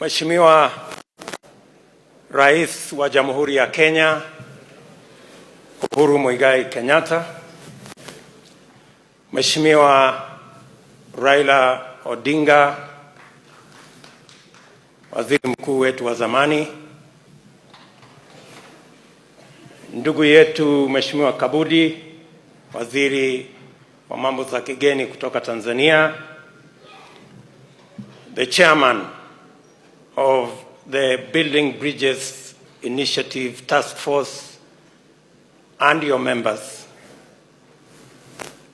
Mheshimiwa Rais wa Jamhuri ya Kenya, Uhuru Muigai Kenyatta, Mheshimiwa Raila Odinga, Waziri Mkuu wetu wa zamani, ndugu yetu Mheshimiwa Kabudi, Waziri wa Mambo za Kigeni kutoka Tanzania, the Chairman of the Building Bridges Initiative Task Force, and your members,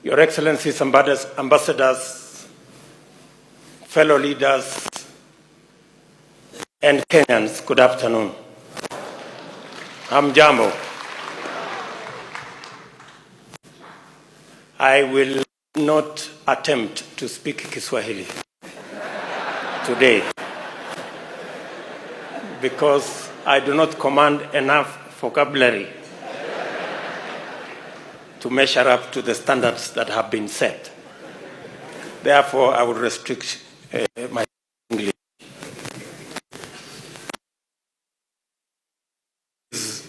Your Excellencies, ambassadors, fellow leaders, and Kenyans, good afternoon. Hamjambo. I will not attempt to speak Kiswahili today because I do not command enough vocabulary to measure up to the standards that have been set. Therefore, I will restrict my English. This is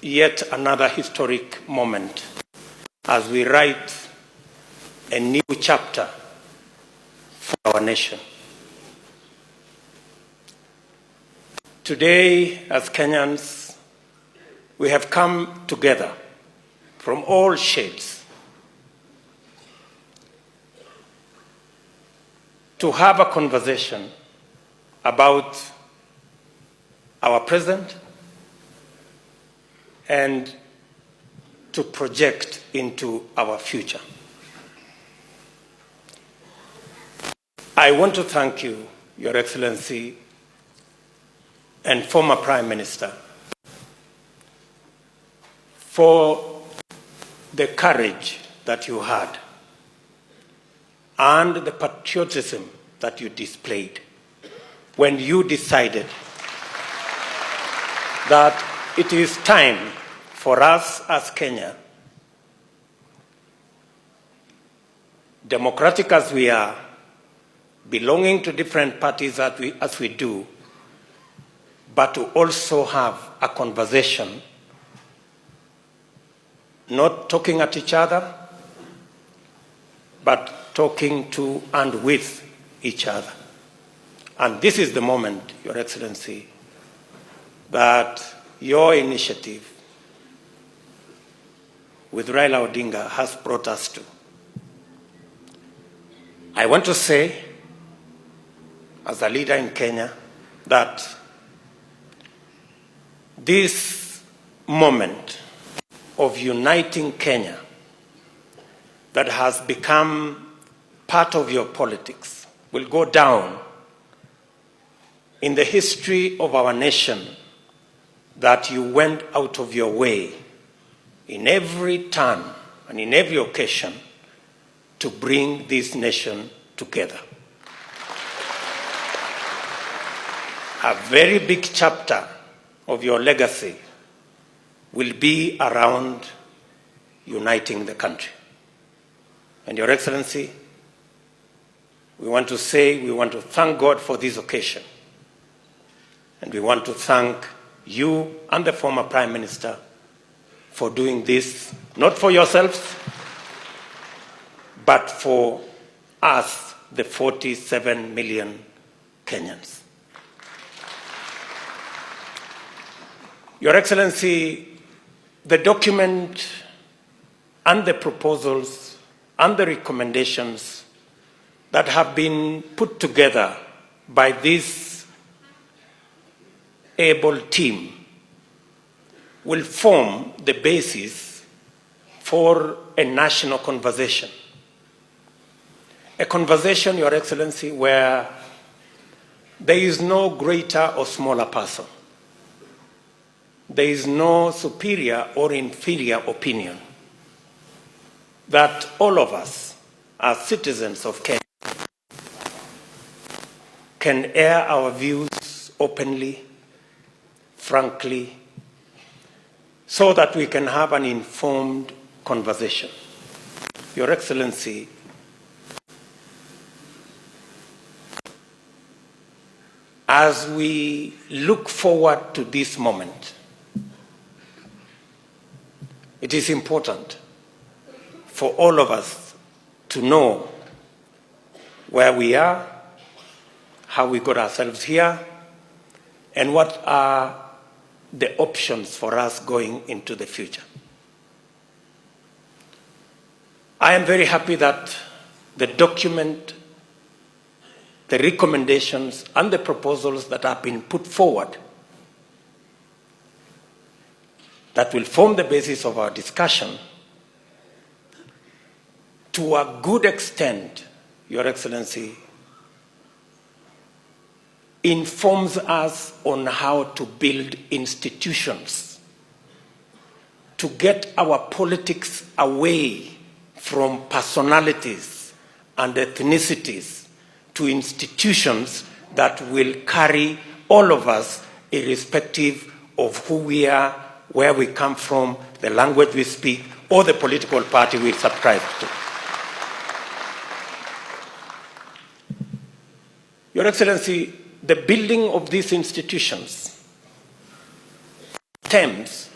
yet another historic moment as we write a new chapter for our nation. Today, as Kenyans, we have come together from all shades to have a conversation about our present and to project into our future. I want to thank you, Your Excellency, and former Prime Minister, for the courage that you had and the patriotism that you displayed when you decided that it is time for us as Kenya, democratic as we are, belonging to different parties as we do, but to also have a conversation, not talking at each other, but talking to and with each other. And this is the moment, Your Excellency, that your initiative with Raila Odinga has brought us to. I want to say, as a leader in Kenya, that this moment of uniting Kenya that has become part of your politics will go down in the history of our nation, that you went out of your way in every turn and in every occasion to bring this nation together. A very big chapter of your legacy will be around uniting the country. And Your Excellency, we want to thank God for this occasion. And we want to thank you and the former Prime Minister for doing this, not for yourselves, but for us, the 47 million Kenyans. Your Excellency, the document and the proposals and the recommendations that have been put together by this able team will form the basis for a national conversation. A conversation, Your Excellency, where there is no greater or smaller person. There is no superior or inferior opinion. That all of us, as citizens of Kenya, can air our views openly, frankly, so that we can have an informed conversation. Your as we look forward to this moment, it is important for all of us to know where we are, how we got ourselves here, and what are the options for us going into the future. I am very happy that the document, the recommendations, and the proposals that have been put forward that will form the basis of our discussion, to a good extent, Your Excellency, informs us on how to build institutions to get our politics away from personalities and ethnicities to institutions that will carry all of us, irrespective of who we are, where we come from, the language we speak, or the political party we subscribe to. Your Excellency, the building of these institutions stems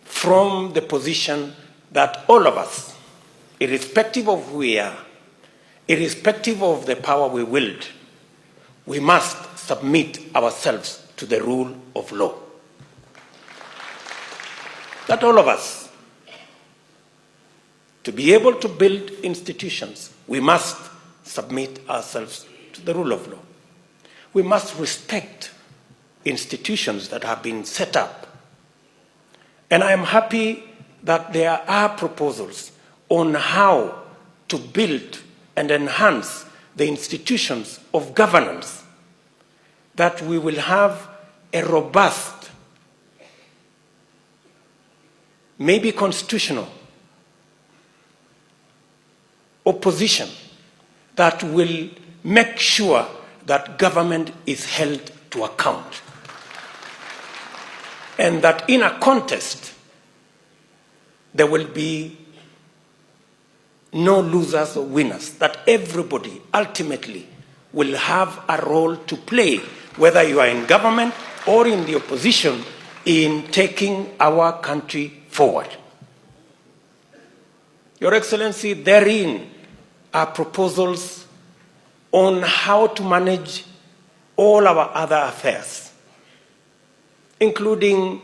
from the position that all of us, irrespective of who we are, irrespective of the power we wield, we must submit ourselves to the rule of law. That all of us, to be able to build institutions, we must submit ourselves to the rule of law. We must respect institutions that have been set up. And I am happy that there are proposals on how to build and enhance the institutions of governance, that we will have a robust, maybe constitutional, opposition that will make sure that government is held to account. And that in a contest, there will be no losers or winners, that everybody ultimately will have a role to play, whether you are in government or in the opposition, in taking our country forward. Your Excellency, therein are proposals on how to manage all our other affairs, including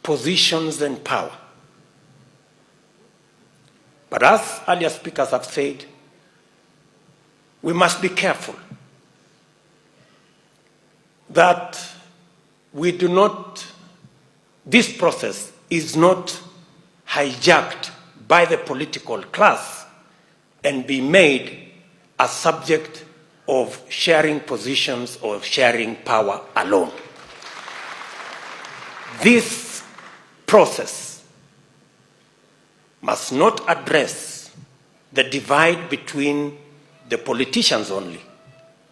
positions and power. But as earlier speakers have said, we must be careful that we do not, this process is not hijacked by the political class and be made a subject of sharing positions or sharing power alone. This process must not address the divide between the politicians only.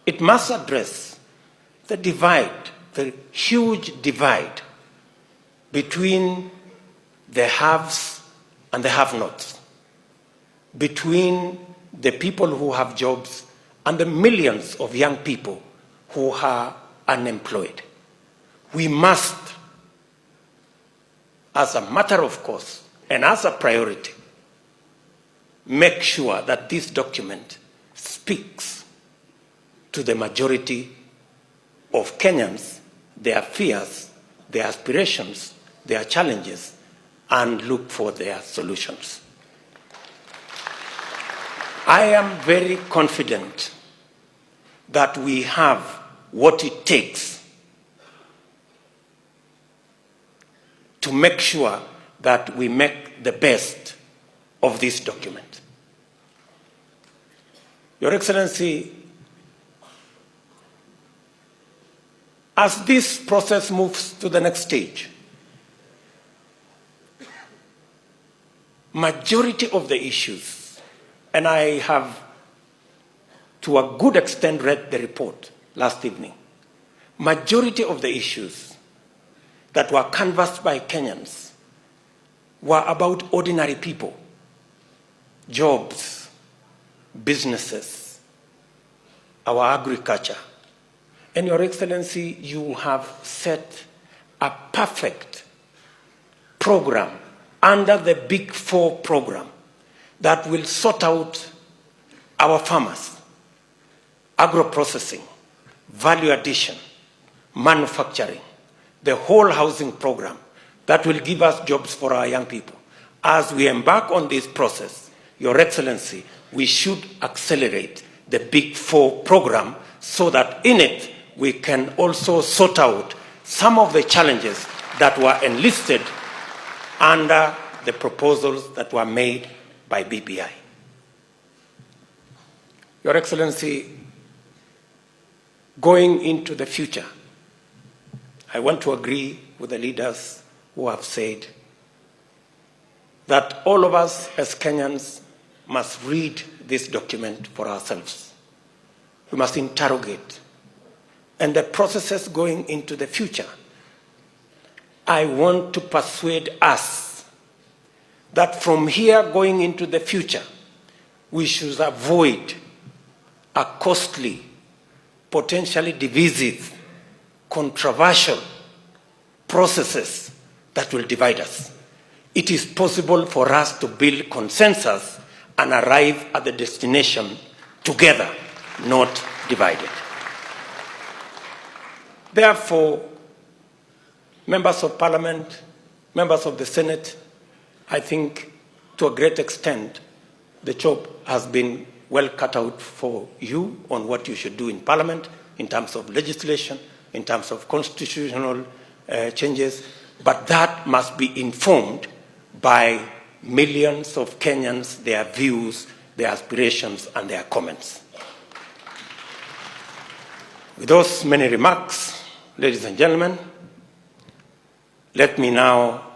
It must address the divide, the huge divide between the haves and the have-nots, between the people who have jobs and the millions of young people who are unemployed. We must, as a matter of course and as a priority, make sure that this document speaks to the majority of Kenyans, their fears, their aspirations, their challenges, and look for their solutions. I am very confident that we have what it takes to make sure that we make the best of this document. Your Excellency, as this process moves to the next stage, majority of the issues, and I have to a good extent read the report last evening, majority of the issues that were canvassed by Kenyans were about ordinary people, jobs, businesses, our agriculture, And Your Excellency, you have set a perfect program under the Big Four program that will sort out our farmers, agro-processing, value addition, manufacturing, the whole housing program that will give us jobs for our young people. As we embark on this process, Your Excellency, we should accelerate the Big Four program so that in it we can also sort out some of the challenges that were enlisted under the proposals that were made by BBI. Your Excellency, going into the future, I want to agree with the leaders who have said that all of us as Kenyans must read this document for ourselves. We must interrogate. And the processes going into the future, I want to persuade us that from here going into the future, we should avoid a costly, potentially divisive, controversial processes that will divide us. It is possible for us to build consensus and arrive at the destination together, not divided. Therefore, members of Parliament, members of the Senate, I think to a great extent, the job has been well cut out for you on what you should do in Parliament in terms of legislation, in terms of constitutional changes, but that must be informed by millions of Kenyans, their views, their aspirations, and their comments. With those many remarks, ladies and gentlemen, let me now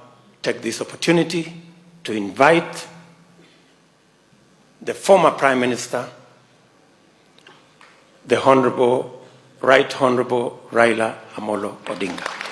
take this opportunity to invite the former Prime Minister, the Right Honorable Raila Amolo Odinga.